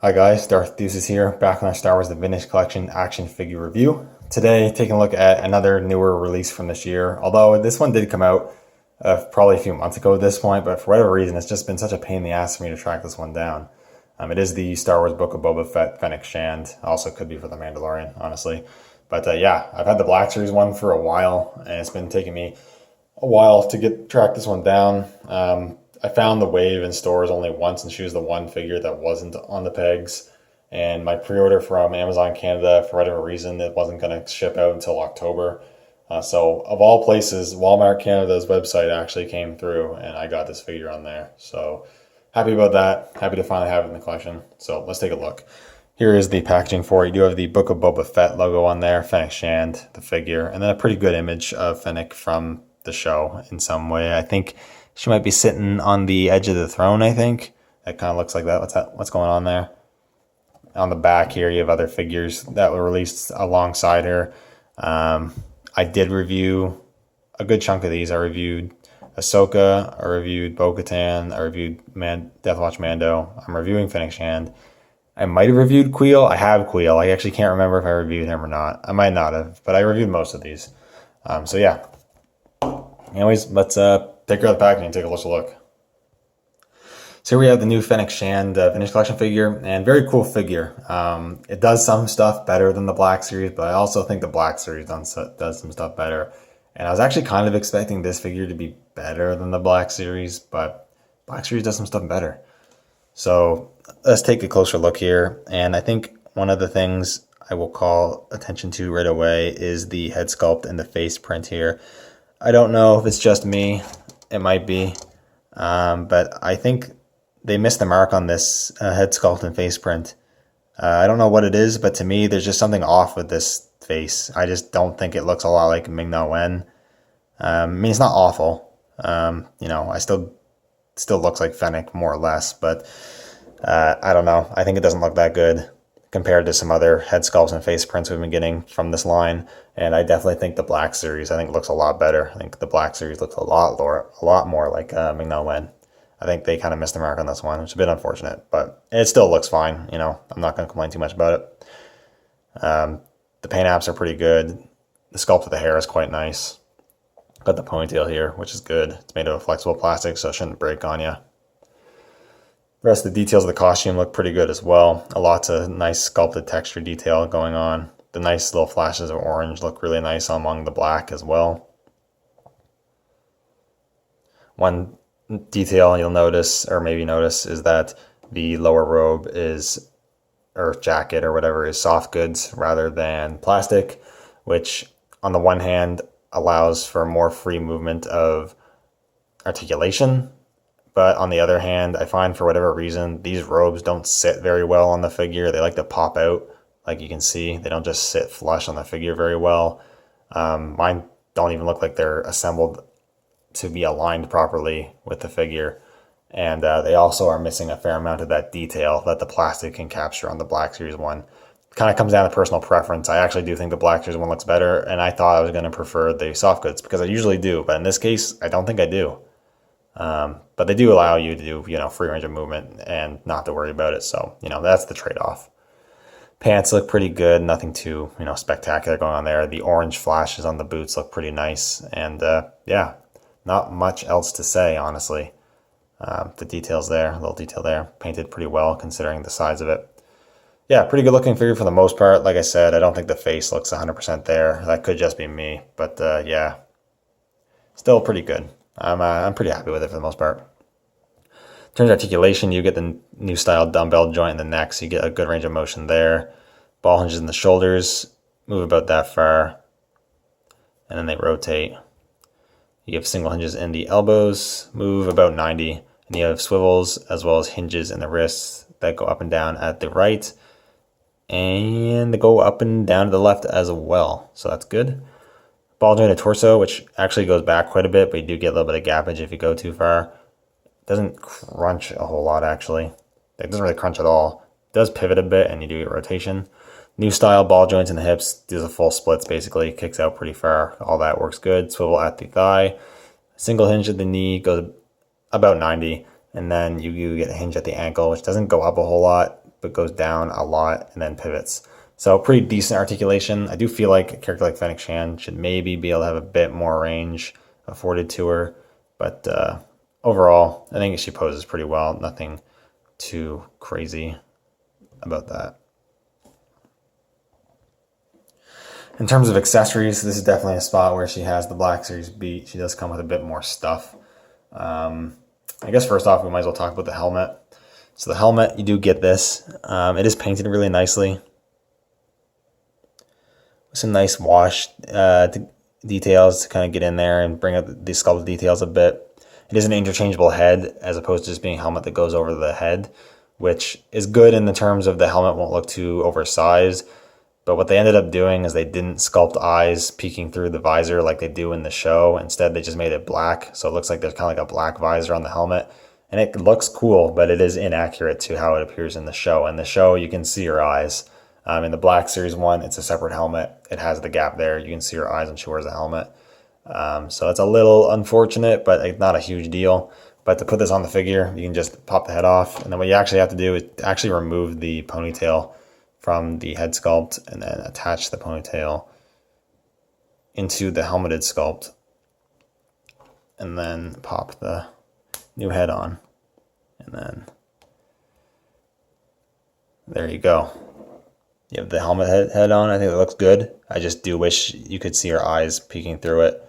Hi guys, Darth Deuces here, back on our Star Wars The Vintage Collection action figure review. Today, taking a look at another newer release from this year, although this one did come out probably a few months ago at this point, but for whatever reason, it's just been such a pain in the ass for me to track this one down. It is the Star Wars Book of Boba Fett Fennec Shand, also could be for the Mandalorian, honestly. But yeah, I've had the Black Series one for a while, and it's been taking me a while to track this one down. I found the Wave in stores only once, and she was the one figure that wasn't on the pegs. And my pre-order from Amazon Canada, for whatever reason, it wasn't going to ship out until October. So of all places, Walmart Canada's website actually came through, and I got this figure on there. So happy about that. Happy to finally have it in the collection. So let's take a look. Here is the packaging for it. You do have the Book of Boba Fett logo on there, Fennec Shand, the figure, and then a pretty good image of Fennec from the show in some way. I think she might be sitting on the edge of the throne, I think. It kind of looks like that. What's going on there? On the back here, you have other figures that were released alongside her. I did review a good chunk of these. I reviewed Ahsoka, I reviewed Bo-Katan, I reviewed Death Watch Mando. I'm reviewing Fennec Shand. I might have reviewed Queel. I have Queel. I actually can't remember if I reviewed him or not. I might not have, but I reviewed most of these. So yeah. Anyways, let's take her out of the packaging and take a closer look. So here we have the new Fennec Shand Vintage Collection figure, and very cool figure. It does some stuff better than the Black Series, but I also think the Black Series does some stuff better. And I was actually kind of expecting this figure to be better than the Black Series, but Black Series does some stuff better. So let's take a closer look here. And I think one of the things I will call attention to right away is the head sculpt and the face print here. I don't know if it's just me. It might be. But I think they missed the mark on this head sculpt and face print. I don't know what it is, but to me, there's just something off with this face. I just don't think it looks a lot like Ming-Na Wen. I mean, it's not awful. I still looks like Fennec more or less, but I don't know. I think it doesn't look that good compared to some other head sculpts and face prints we've been getting from this line. And I definitely think the Black Series, I think, looks a lot better. I think the Black Series looks a lot more like Ming-Na Wen. I think they kind of missed the mark on this one, which is a bit unfortunate, but it still looks fine. I'm not going to complain too much about it. The paint apps are pretty good. The sculpt of the hair is quite nice. Got the ponytail here, which is good. It's made of a flexible plastic, so it shouldn't break on you. The rest of the details of the costume look pretty good as well. Lots of nice sculpted texture detail going on. The nice little flashes of orange look really nice among the black as well. One detail you'll notice, or maybe notice, is that the lower robe or jacket or whatever, is soft goods rather than plastic, which on the one hand allows for more free movement of articulation. But on the other hand, I find for whatever reason, these robes don't sit very well on the figure. They like to pop out, like you can see. They don't just sit flush on the figure very well. Mine don't even look like they're assembled to be aligned properly with the figure. And they also are missing a fair amount of that detail that the plastic can capture on the Black Series one. Kind of comes down to personal preference. I actually do think the Black Series one looks better, and I thought I was going to prefer the soft goods because I usually do. But in this case, I don't think I do. But they do allow you to do, free range of movement and not to worry about it. So, that's the trade-off. Pants look pretty good. Nothing too, spectacular going on there. The orange flashes on the boots look pretty nice. And, yeah, not much else to say, honestly. The details there, a little detail there, painted pretty well considering the size of it. Yeah, pretty good looking figure for the most part. Like I said, I don't think the face looks 100% there. That could just be me. But, yeah, still pretty good. I'm pretty happy with it for the most part. In terms of articulation, you get the new style dumbbell joint in the neck, so you get a good range of motion there. Ball hinges in the shoulders, move about that far, and then they rotate. You have single hinges in the elbows, move about 90, and you have swivels as well as hinges in the wrists that go up and down at the right, and they go up and down to the left as well, so that's good. Ball jointed torso, which actually goes back quite a bit, but you do get a little bit of gappage if you go too far. It doesn't crunch a whole lot, actually. It doesn't really crunch at all. It does pivot a bit, and you do get rotation. New style ball joints in the hips, does a full splits basically, kicks out pretty far. All that works good. Swivel at the thigh. Single hinge at the knee goes about 90, and then you get a hinge at the ankle, which doesn't go up a whole lot, but goes down a lot and then pivots. So pretty decent articulation. I do feel like a character like Fennec should maybe be able to have a bit more range afforded to her. But overall, I think she poses pretty well. Nothing too crazy about that. In terms of accessories, this is definitely a spot where she has the Black Series beat. She does come with a bit more stuff. I guess first off, we might as well talk about the helmet. So the helmet, you do get this. It is painted really nicely. Some nice wash details to kind of get in there and bring up the sculpted details a bit. It is an interchangeable head as opposed to just being a helmet that goes over the head, which is good in the terms of the helmet won't look too oversized. But what they ended up doing is they didn't sculpt eyes peeking through the visor like they do in the show. Instead, they just made it black. So it looks like there's kind of like a black visor on the helmet. And it looks cool, but it is inaccurate to how it appears in the show. In the show, you can see her eyes. In the Black Series 1, it's a separate helmet. It has the gap there. You can see her eyes when she wears the helmet. So it's a little unfortunate, but not a huge deal. But to put this on the figure, you can just pop the head off. And then what you actually have to do is actually remove the ponytail from the head sculpt and then attach the ponytail into the helmeted sculpt and then pop the new head on. And then there you go. You have the helmet head on. I think it looks good. I just do wish you could see her eyes peeking through it,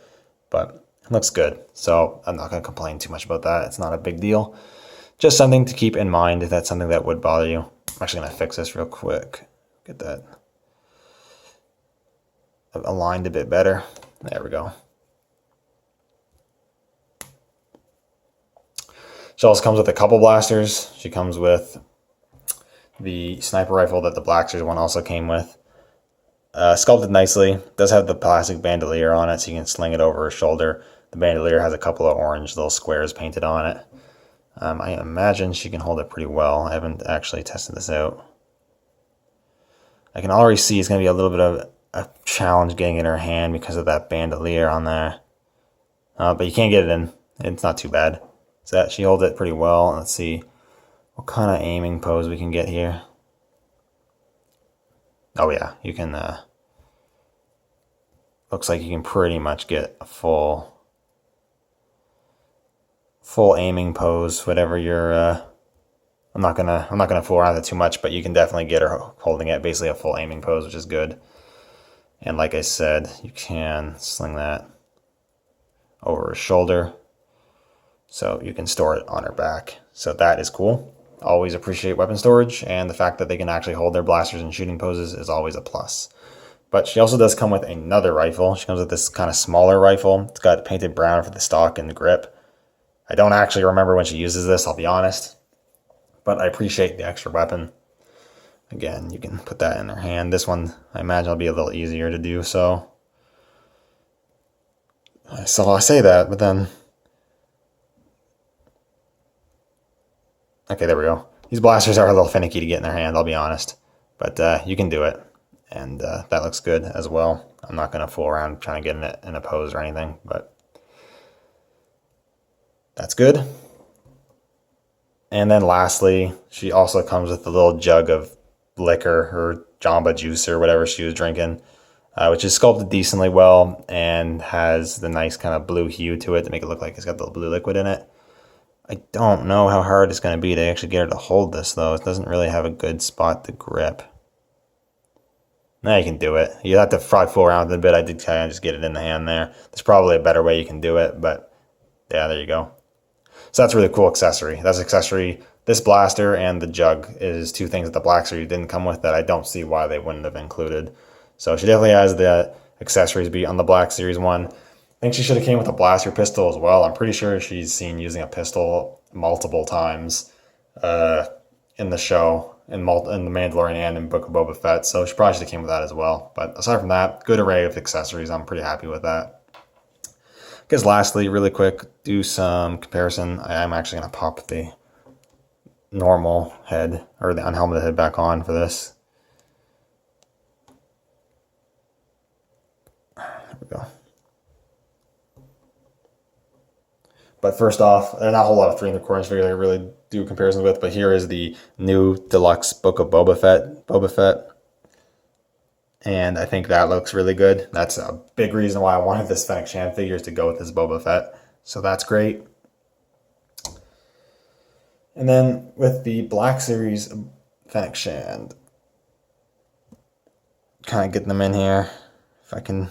but it looks good. So I'm not going to complain too much about that. It's not a big deal. Just something to keep in mind if that's something that would bother you. I'm actually going to fix this real quick. Get that aligned a bit better. There we go. She also comes with a couple blasters. She comes with the sniper rifle that the Black Series one also came with. Sculpted nicely. Does have the plastic bandolier on it so you can sling it over her shoulder. The bandolier has a couple of orange little squares painted on it. I imagine she can hold it pretty well. I haven't actually tested this out. I can already see it's going to be a little bit of a challenge getting in her hand because of that bandolier on there. But you can't get it in. It's not too bad. So that she holds it pretty well. Let's see what kind of aiming pose we can get here. Oh yeah, you can, looks like you can pretty much get a full aiming pose, whatever you're, I'm not gonna fool around with it too much, but you can definitely get her holding it, basically a full aiming pose, which is good. And like I said, you can sling that over her shoulder, so you can store it on her back. So that is cool. Always appreciate weapon storage, and the fact that they can actually hold their blasters in shooting poses is always a plus. But she also does come with another rifle. She comes with this kind of smaller rifle. It's got painted brown for the stock and the grip. I don't actually remember when she uses this, I'll be honest. But I appreciate the extra weapon. Again, you can put that in her hand. This one, I imagine, will be a little easier to do so. So I say that, but then... Okay, there we go. These blasters are a little finicky to get in their hand, I'll be honest. But you can do it. And that looks good as well. I'm not going to fool around trying to get it in a pose or anything, but that's good. And then lastly, she also comes with a little jug of liquor or Jamba juice or whatever she was drinking, which is sculpted decently well and has the nice kind of blue hue to it to make it look like it's got the blue liquid in it. I don't know how hard it's going to be to actually get her to hold this, though. It doesn't really have a good spot to grip. Now you can do it. You have to probably fool around with it a bit. I did kind of just get it in the hand there. There's probably a better way you can do it, but yeah, there you go. So that's a really cool accessory. That's accessory. This blaster and the jug is two things that the Black Series didn't come with that I don't see why they wouldn't have included. So she definitely has the accessories beat on the Black Series one. I think she should have came with a blaster pistol as well. I'm pretty sure she's seen using a pistol multiple times in the show, in The Mandalorian and in Book of Boba Fett. So she probably should have came with that as well. But aside from that, good array of accessories. I'm pretty happy with that. I guess lastly, really quick, do some comparison. I am actually going to pop the normal head, or the unhelmeted head back on for this. There we go. But first off, there's not a whole lot of 3 3/4 figures I really do comparisons with, but here is the new deluxe book of Boba Fett. And I think that looks really good. That's a big reason why I wanted this Fennec Shand figure, is to go with this Boba Fett. So that's great. And then with the Black Series Fennec Shand, kind of getting them in here, if I can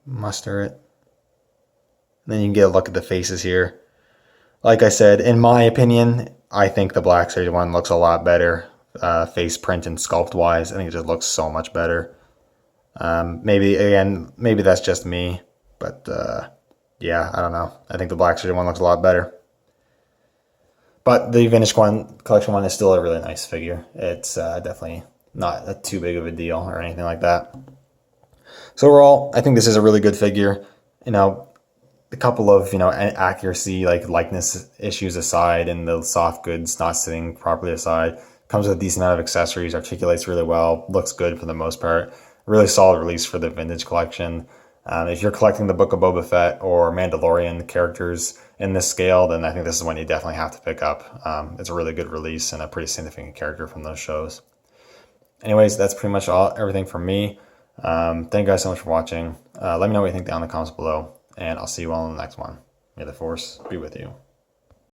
muster it. And then you can get a look at the faces here. Like I said, in my opinion, I think the Black Series one looks a lot better, face print and sculpt wise. I think it just looks so much better. Maybe that's just me, but yeah, I don't know. I think the Black Series one looks a lot better. But the Vintage Collection one is still a really nice figure. It's definitely not too big of a deal or anything like that. So overall, I think this is a really good figure. You know, a couple of, accuracy, likeness issues aside, and the soft goods not sitting properly aside, comes with a decent amount of accessories, articulates really well, looks good for the most part. Really solid release for the Vintage Collection. If you're collecting the Book of Boba Fett or Mandalorian characters in this scale, then I think this is one you definitely have to pick up. It's a really good release and a pretty significant character from those shows. Anyways, that's pretty much everything from me. Thank you guys so much for watching. Let me know what you think down in the comments below, and I'll see you all in the next one. May the Force be with you.